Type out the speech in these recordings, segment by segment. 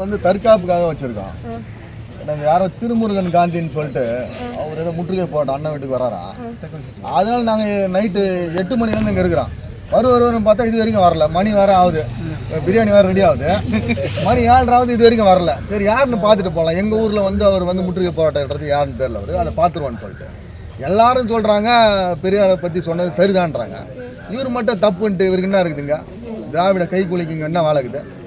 வந்து தற்காப்புக்காக வச்சிருக்கோம். நாங்கள் யாரோ திருமுருகன் காந்தின்னு சொல்லிட்டு அவர் ஏதோ முற்றுகை போட்டோம் அண்ணன் வீட்டுக்கு வராராம். அதனால நாங்கள் நைட்டு 8 மணிலேருந்து இங்கே இருக்கிறோம். வருவார்னு பார்த்தா இது வரைக்கும் வரல. மணி வேறு ஆகுது, பிரியாணி வேறு ரெடி ஆகுது. மணி 7:30 இது வரைக்கும் வரல. சரி யாருன்னு பார்த்துட்டு போகலாம். எங்கள் ஊரில் வந்து அவர் வந்து முற்றுகை போராட்டன்றது யாருன்னு தெரியல. அவர் அதை பார்த்துருவான்னு சொல்லிட்டு எல்லாரும் சொல்கிறாங்க பெரியாரை பற்றி சொன்னது சரிதான்றாங்க. இவர் மட்டும் தப்புன்ட்டு இவருக்கு என்ன இருக்குதுங்க? திராவிட கைக்கூலிக்கு என்ன வேலை இருக்குது?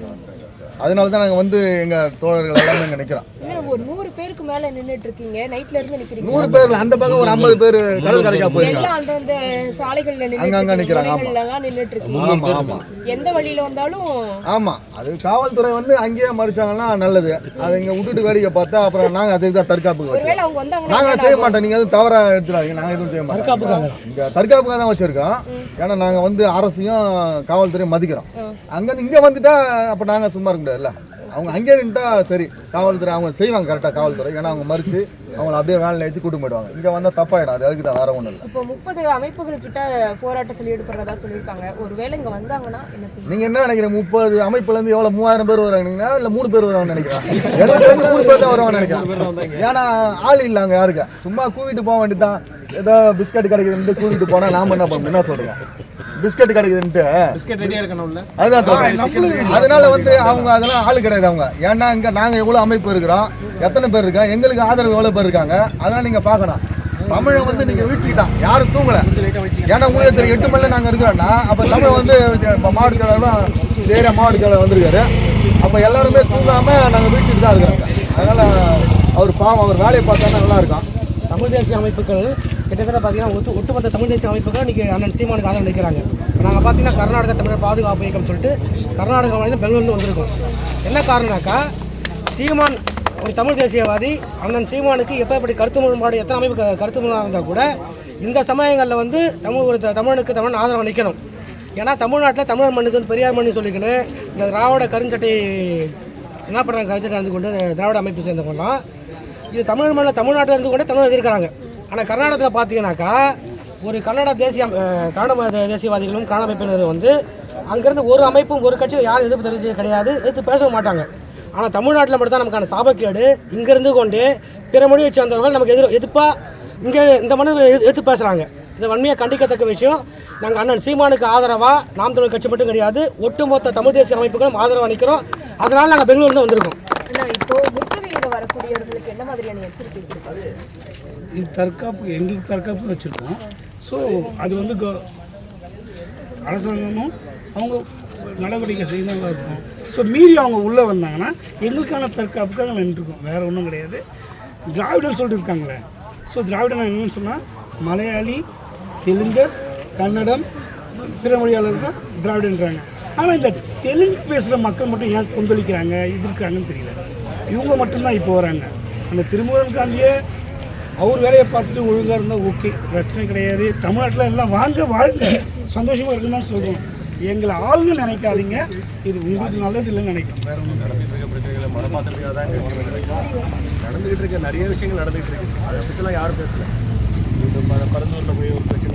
அதனால தான் நாங்கள் வந்து எங்கள் தோழர்கள் எல்லாமே இங்கே நிற்கிறோம். ஒரு 100 பேருக்கு மேல நின்னுட்டு இருக்கீங்க. நைட்ல இருந்து நிக்கிறீங்க. 100 பேர் அந்த பக்கம் ஒரு 50 பேர் கடல் கரைக்கா போயிருக்காங்க. எல்லாம் அந்த சாலைகள்ல அங்கங்க நிக்கிறாங்க. ஆமா நின்னுட்டு இருக்கீங்க. ஆமா ஆமா. எந்த வழியில வந்தாலும் ஆமா. அது காவல்துறை வந்து அங்கேயே மறிச்சாங்கன்னா நல்லது. அதை இங்க விட்டுட்டு வேடிக்கை பார்த்தா அப்புறம் நாங்க அதுக்கு தான் தற்காப்புக்கு ஒருவேளை அவங்க வந்தாங்க நாங்க செய்ய மாட்டோம். நீங்க எதுவும் தவறா எடுத்துறாதீங்க. நாங்க எதுவும் செய்ய மாட்டோம். இங்க தற்காப்புக்காக தான் வச்சிருக்கோம். ஏன்னா நாங்க வந்து அரசையும் காவல்துறையும் மதிக்கிறோம். அங்கிருந்து இங்க வந்துட்டா அப்ப நாங்க சும்மா இருக்க முடியாதுல்ல. அவங்க அங்கே நின்றுட்டா சரி, காவல்துறை அவங்க செய்வாங்க கரெக்டாக. காவல்துறை ஏன்னா அவங்க மறித்து அவங்கள அப்படியே வேலை ஏற்றி கூட்டு போயிடுவாங்க. இங்கே வந்தால் தப்பாயிடும். அது அதுக்கு தான் வேற ஒன்றும் இல்லை. இப்போ 30 அமைப்புகள் கிட்ட போராட்டத்தில் ஈடுபடுறதா சொல்லியிருக்காங்க. ஒருவேளை இங்கே வந்தாங்கன்னா என்ன செய்யும்? நீங்கள் என்ன நினைக்கிறீங்க? 30 அமைப்புலேருந்து எவ்வளோ 3000 பேர் வருவாங்கன்னா இல்லை 3 பேர் வருவாங்கன்னு நினைக்கிறேன். எனக்கு வந்து 3 பேர் தான் வருவாங்கன்னு நினைக்கிறேன். ஏன்னா ஆள் இல்லை அங்கே யாருக்கு. சும்மா கூவிட்டு போக வேண்டியதான். ஏதோ பிஸ்கட் கிடைக்குதுன்ட்டு கூவிட்டு போனால் நாம் என்ன பண்ணணும்? என்ன சொல்கிறேன்? பிஸ்கட் கிடைக்குதுன்ட்டு அதுதான் சொல்றேன். அதனால வந்து அவங்க அதெல்லாம் ஆளு கிடையாது அவங்க. ஏன்னா இங்க நாங்க எவ்வளவு அமைப்பு இருக்கிறோம், எத்தனை பேர் இருக்கோம், எங்களுக்கு ஆதரவு எவ்வளவு பேர் இருக்காங்க. அதெல்லாம் நீங்க பாக்கணும். தமிழை வந்து நீங்க வீழ்ச்சிக்கிட்டான், யாரும் தூங்கல. ஏன்னா உங்களுக்கு தெரியும் 8 மணில நாங்க இருக்கிறோம்னா அப்ப தமிழ் வந்து மாவட்ட செயலாளரும் சேர மாவட்ட செயலாளர் வந்திருக்காரு. அப்ப எல்லாருமே தூங்காம நாங்க வீழ்ச்சிட்டு தான் இருக்கிறோம். அதனால அவர் பாவம், அவர் வேலையை பார்த்தா நல்லா இருக்கும். தமிழ் தேசிய அமைப்புகள் கிட்டத்தட்ட பார்த்தீங்கன்னா ஒட்டுமொத்த தமிழ் தேசிய அமைப்புகள் இன்றைக்கி அண்ணன் சீமானுக்கு ஆதரவு நிற்கிறாங்க. நாங்கள் பார்த்தீங்கன்னா கர்நாடக தமிழர் பாதுகாப்பு இயக்கம் சொல்லிட்டு கர்நாடகா மாநிலம் பெங்களூர்லேருந்து வந்திருக்கோம். என்ன காரணம்னாக்கா, சீமான் ஒரு தமிழ் தேசியவாதி. அண்ணன் சீமானுக்கு எப்போ கருத்து முரண்பாடு எத்தனை அமைப்பு கருத்து முரண்பாடு இருந்தால் கூட இந்த சமயங்களில் வந்து தமிழனுக்கு தமிழ் ஆதரவு நிற்கணும். ஏன்னா தமிழ்நாட்டில் தமிழர் மண்ணுக்கு வந்து பெரியார் மண்ணு சொல்லிக்கணும். இந்த திராவிட கருஞ்சட்டை என்ன பண்ணுறாங்க, கருஞ்சட்டை இருந்து கொண்டு திராவிட அமைப்பு சேர்ந்தவங்கலாம் இது தமிழ் மண்ணில் தமிழ்நாட்டில் இருந்து கொண்டு தமிழர் இருக்கிறாங்க. ஆனால் கர்நாடகத்தில் பார்த்தீங்கன்னாக்கா ஒரு கன்னட தேசியவாதிகளும் கன்னட அமைப்பினர் வந்து அங்கேருந்து ஒரு அமைப்பும் ஒரு கட்சியும் யாரும் எதிர்ப்பு தெரிவிச்சது கிடையாது, எதிர்த்து பேசவும் மாட்டாங்க. ஆனால் தமிழ்நாட்டில் மட்டும் தான் நமக்கான சாபக்கேடு. இங்கேருந்து கொண்டு பிற மொழியை சேர்ந்தவர்கள் நமக்கு எதிர்ப்பாக இங்கே இந்த மனு எதிர்த்து பேசுகிறாங்க. இது வன்மையாக கண்டிக்கத்தக்க விஷயம். நாங்கள் அண்ணன் சீமானுக்கு ஆதரவாக நாம் தமிழ் கட்சி மட்டும் கிடையாது, ஒட்டுமொத்த தமிழ் தேசிய அமைப்புகளும் ஆதரவாக நிற்கிறோம். அதனால் நாங்கள் பெங்களூர்லேருந்து வந்திருக்கோம். இப்போ முற்றுகையிட வரக்கூடியவர்களுக்கு என்ன மாதிரியான எச்சரிக்கை கொடுப்பாங்க? இது தற்காப்பு, எங்களுக்கு தற்காப்பு வச்சுருக்கோம். ஸோ அது வந்து அரசாங்கமும் அவங்க நடவடிக்கை செய்தவங்க இருக்கும். ஸோ மீறி அவங்க உள்ளே வந்தாங்கன்னா எங்களுக்கான தற்காப்புக்காக நின்றுருக்கோம், வேறு ஒன்றும் கிடையாது. திராவிடர் சொல்லிட்டு இருக்காங்களே. ஸோ திராவிடன் என்னன்னு சொன்னால் மலையாளி, தெலுங்கர், கன்னடம், பிற மொழியாளர் தான் திராவிடன்றாங்க. ஆனால் இந்த தெலுங்கு பேசுகிற மக்கள் மட்டும் ஏன் கொந்தளிக்கிறாங்க, எதிர்க்கிறாங்கன்னு தெரியல. இவங்க மட்டும்தான் இப்போ வராங்க. அந்த திருமுருகன் காந்தியை அவர் வேலையை பார்த்துட்டு ஒழுங்காக இருந்தால் ஓகே, பிரச்சனை கிடையாது. தமிழ்நாட்டில் எல்லாம் வாங்க வாழ்ங்க சந்தோஷமாக இருக்குன்னு தான் சொல்கிறோம். எங்களை ஆளுங்க நினைக்காதீங்க, இது உங்களுக்கு நல்லது இல்லைன்னு நினைக்கிறோம். வேறு ஒன்றும் நடந்துகிட்டு இருக்க பிரச்சனைகளை மனமாற்றத்துக்காக தான் நடந்துகிட்டு இருக்க நிறைய விஷயங்கள் நடந்துகிட்டு இருக்கு. அதை பற்றிலாம் யாரும் பேசலை. பரந்தூரில் போய் ஒரு பிரச்சனை